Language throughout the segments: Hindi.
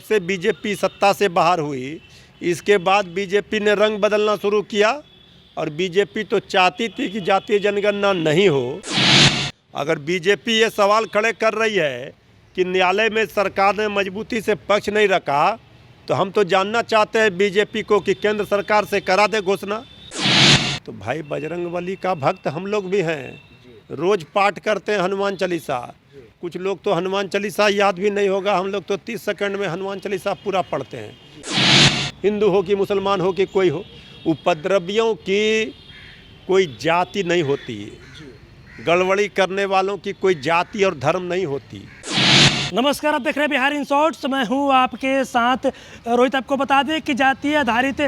से बीजेपी सत्ता से बाहर हुई, इसके बाद बीजेपी ने रंग बदलना शुरू किया और बीजेपी तो चाहती थी कि जातीय जनगणना नहीं हो। अगर बीजेपी ये सवाल खड़े कर रही है कि न्यायालय में सरकार ने मजबूती से पक्ष नहीं रखा, तो हम तो जानना चाहते हैं बीजेपी को कि केंद्र सरकार से करा दे घोषणा। तो भाई बजरंगबली का भक्त हम लोग भी हैं, रोज़ पाठ करते हैं हनुमान चालीसा। कुछ लोग तो हनुमान चालीसा याद भी नहीं होगा, हम लोग तो 30 सेकंड में हनुमान चालीसा पूरा पढ़ते हैं। हिंदू हो कि मुसलमान हो कि कोई हो, उपद्रवियों की कोई जाति नहीं होती, गड़बड़ी करने वालों की कोई जाति और धर्म नहीं होती। नमस्कार, आप देख रहे हैं बिहार इन शॉर्ट्स। मैं हूं आपके साथ रोहित। आपको बता दें कि जातीय आधारित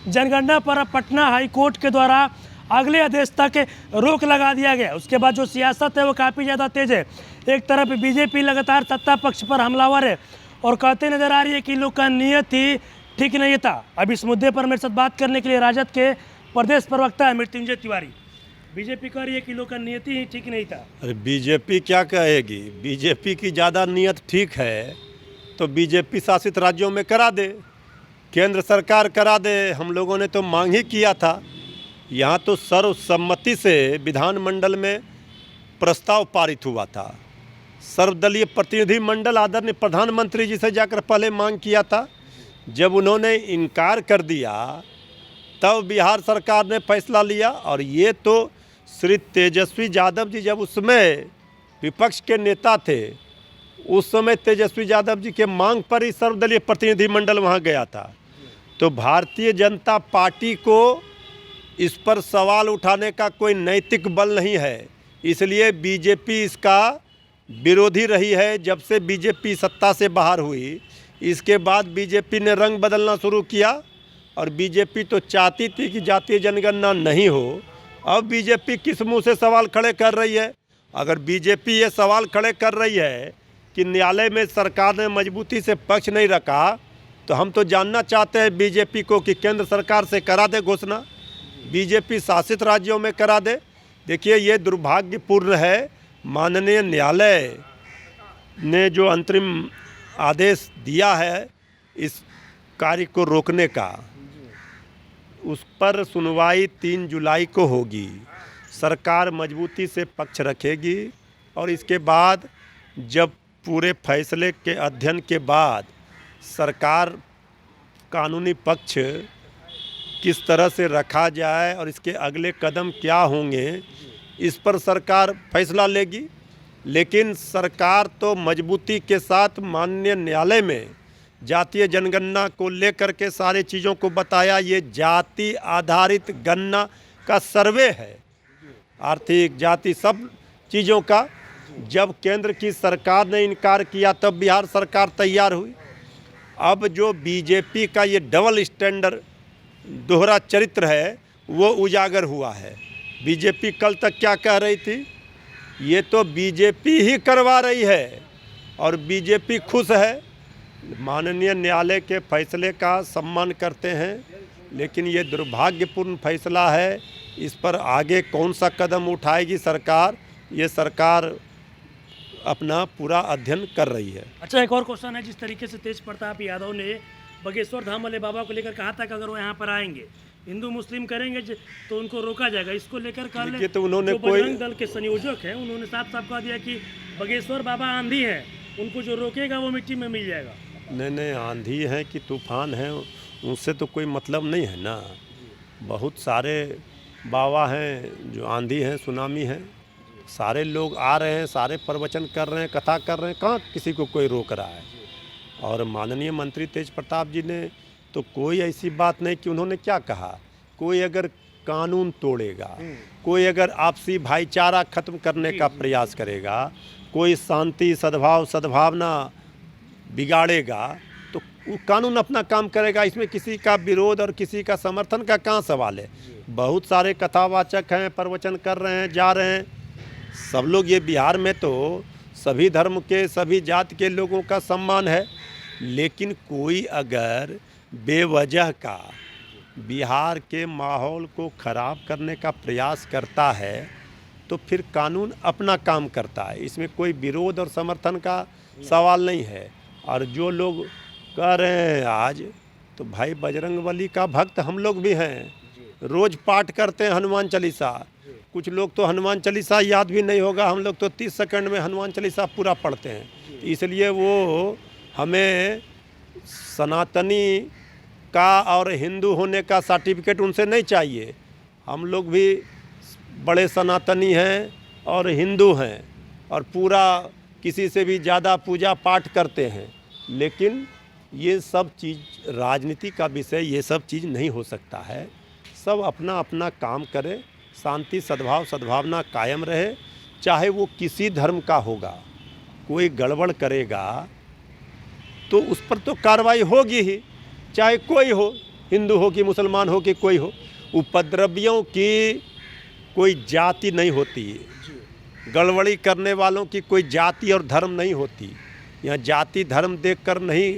जनगणना पर पटना हाई कोर्ट के द्वारा अगले आदेश तक रोक लगा दिया गया। उसके बाद जो सियासत है वो काफ़ी ज़्यादा तेज है। एक तरफ बीजेपी लगातार सत्ता पक्ष पर हमलावर है और कहते नजर आ रही है कि लोग का नीयत ही ठीक नहीं था। अब इस मुद्दे पर मेरे साथ बात करने के लिए राजद के प्रदेश प्रवक्ता है मृत्युंजय तिवारी। बीजेपी कह रही है कि लोग का नियति ही ठीक नहीं था। अरे बीजेपी क्या कहेगी, बीजेपी की ज़्यादा नियत ठीक है तो बीजेपी शासित राज्यों में करा दे, केंद्र सरकार करा दे। हम लोगों ने तो मांग ही किया था। यहाँ तो सर्वसम्मति से विधानमंडल में प्रस्ताव पारित हुआ था। सर्वदलीय प्रतिनिधि मंडल आदरणीय प्रधानमंत्री जी से जाकर पहले मांग किया था। जब उन्होंने इनकार कर दिया तब बिहार सरकार ने फैसला लिया। और ये तो श्री तेजस्वी यादव जी जब उस समय विपक्ष के नेता थे, उस समय तेजस्वी यादव जी के मांग पर ही सर्वदलीय प्रतिनिधि मंडल वहाँ गया था। तो भारतीय जनता पार्टी को इस पर सवाल उठाने का कोई नैतिक बल नहीं है, इसलिए बीजेपी इसका विरोधी रही है। जब से बीजेपी सत्ता से बाहर हुई, इसके बाद बीजेपी ने रंग बदलना शुरू किया और बीजेपी तो चाहती थी कि जातीय जनगणना नहीं हो। अब बीजेपी किस मुंह से सवाल खड़े कर रही है? अगर बीजेपी ये सवाल खड़े कर रही है कि न्यायालय में सरकार ने मजबूती से पक्ष नहीं रखा, तो हम तो जानना चाहते हैं बीजेपी को कि केंद्र सरकार से करा दे घोषणा, बीजेपी शासित राज्यों में करा दे। देखिए, ये दुर्भाग्यपूर्ण है। माननीय न्यायालय ने जो अंतरिम आदेश दिया है इस कार्य को रोकने का, उस पर सुनवाई 3 जुलाई को होगी। सरकार मजबूती से पक्ष रखेगी और इसके बाद जब पूरे फैसले के अध्ययन के बाद सरकार कानूनी पक्ष किस तरह से रखा जाए और इसके अगले कदम क्या होंगे, इस पर सरकार फैसला लेगी। लेकिन सरकार तो मजबूती के साथ माननीय न्यायालय में जातीय जनगणना को लेकर के सारी चीज़ों को बताया। ये जाति आधारित गणना का सर्वे है, आर्थिक जाति सब चीज़ों का। जब केंद्र की सरकार ने इनकार किया तब बिहार सरकार तैयार हुई। अब जो बीजेपी का ये डबल स्टैंडर्ड दोहरा चरित्र है वो उजागर हुआ है। बीजेपी कल तक क्या कह रही थी, ये तो बीजेपी ही करवा रही है और बीजेपी खुश है। माननीय न्यायालय के फैसले का सम्मान करते हैं, लेकिन ये दुर्भाग्यपूर्ण फैसला है। इस पर आगे कौन सा कदम उठाएगी सरकार, ये सरकार अपना पूरा अध्ययन कर रही है। अच्छा, एक और क्वेश्चन है। जिस तरीके से तेज प्रताप यादव ने बागेश्वर धाम वाले बाबा को लेकर कहा था कि अगर वो यहाँ पर आएंगे हिंदू मुस्लिम करेंगे तो उनको रोका जाएगा, इसको लेकर कल तो उन्होंने बजरंग दल के संयोजक हैं उन्होंने साफ साफ कह दिया कि बागेश्वर बाबा आंधी है, उनको जो रोकेगा वो मिट्टी में मिल जाएगा। नहीं, आंधी है कि तूफान है उनसे तो कोई मतलब नहीं है ना। बहुत सारे बाबा हैं जो आंधी हैं, सुनामी है, सारे लोग आ रहे हैं, सारे प्रवचन कर रहे हैं, कथा कर रहे हैं, कहाँ किसी को कोई रोक रहा है। और माननीय मंत्री तेज प्रताप जी ने तो कोई ऐसी बात नहीं कि उन्होंने क्या कहा, कोई अगर कानून तोड़ेगा, कोई अगर आपसी भाईचारा खत्म करने का प्रयास करेगा, कोई शांति सद्भावना बिगाड़ेगा तो वो कानून अपना काम करेगा। इसमें किसी का विरोध और किसी का समर्थन का कहाँ सवाल है। बहुत सारे कथावाचक हैं, प्रवचन कर रहे हैं, जा रहे हैं सब लोग। ये बिहार में तो सभी धर्म के सभी जाति के लोगों का सम्मान है, लेकिन कोई अगर बेवजह का बिहार के माहौल को ख़राब करने का प्रयास करता है तो फिर कानून अपना काम करता है। इसमें कोई विरोध और समर्थन का सवाल नहीं है। और जो लोग कह रहे हैं आज तो भाई बजरंगबली का भक्त हम लोग भी हैं, रोज पाठ करते हैं हनुमान चालीसा। कुछ लोग तो हनुमान चालीसा याद भी नहीं होगा, हम लोग तो 30 सेकंड में हनुमान चालीसा पूरा पढ़ते हैं। इसलिए वो हमें सनातनी का और हिंदू होने का सर्टिफिकेट उनसे नहीं चाहिए। हम लोग भी बड़े सनातनी हैं और हिंदू हैं और पूरा किसी से भी ज़्यादा पूजा पाठ करते हैं। लेकिन ये सब चीज़ राजनीति का विषय, ये सब चीज़ नहीं हो सकता है। सब अपना अपना काम करे, शांति सद्भाव सद्भावना कायम रहे। चाहे वो किसी धर्म का होगा, कोई गड़बड़ करेगा तो उस पर तो कार्रवाई होगी ही, चाहे कोई हो, हिंदू हो कि मुसलमान हो कि कोई हो। उपद्रवियों की कोई जाति नहीं होती है, गड़बड़ी करने वालों की कोई जाति और धर्म नहीं होती। यहाँ जाति धर्म देखकर नहीं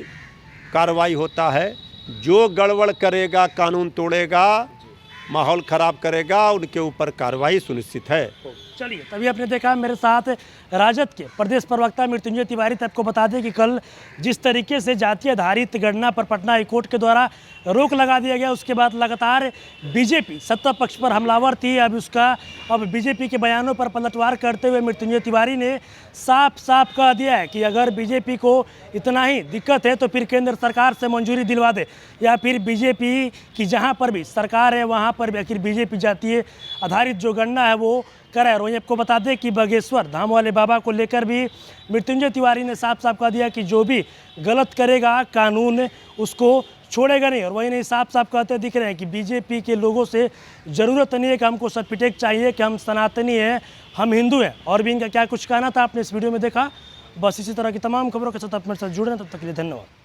कार्रवाई होता है। जो गड़बड़ करेगा, कानून तोड़ेगा, माहौल ख़राब करेगा, उनके ऊपर कार्रवाई सुनिश्चित है। चलिए, तभी आपने देखा मेरे साथ राजद के प्रदेश प्रवक्ता मृत्युंजय तिवारी। तो आपको बता दें कि कल जिस तरीके से जाति आधारित गणना पर पटना हाईकोर्ट के द्वारा रोक लगा दिया गया, उसके बाद लगातार बीजेपी सत्ता पक्ष पर हमलावर थी। अब बीजेपी के बयानों पर पलटवार करते हुए मृत्युंजय तिवारी ने साफ साफ कह दिया है कि अगर बीजेपी को इतना ही दिक्कत है तो फिर केंद्र सरकार से मंजूरी दिलवा दे, या फिर बीजेपी की जहाँ पर भी सरकार है वहाँ पर भी आखिर बीजेपी जातीय आधारित जो गणना है वो कराए। और वहीं आपको बता दें कि बागेश्वर धाम वाले बाबा को लेकर भी मृत्युंजय तिवारी ने साफ साफ कह दिया कि जो भी गलत करेगा कानून उसको छोड़ेगा नहीं। और वहीं नहीं साफ साफ कहते दिख रहे हैं कि बीजेपी के लोगों से ज़रूरत नहीं है कि हमको सर्टिफिकेट चाहिए कि हम सनातनी हैं, हम हिंदू हैं। और भी इनका क्या कुछ कहना था आपने इस वीडियो में देखा। बस इसी तरह की तमाम खबरों के साथ आप मेरे साथ जुड़े हैं, तब तक के लिए धन्यवाद।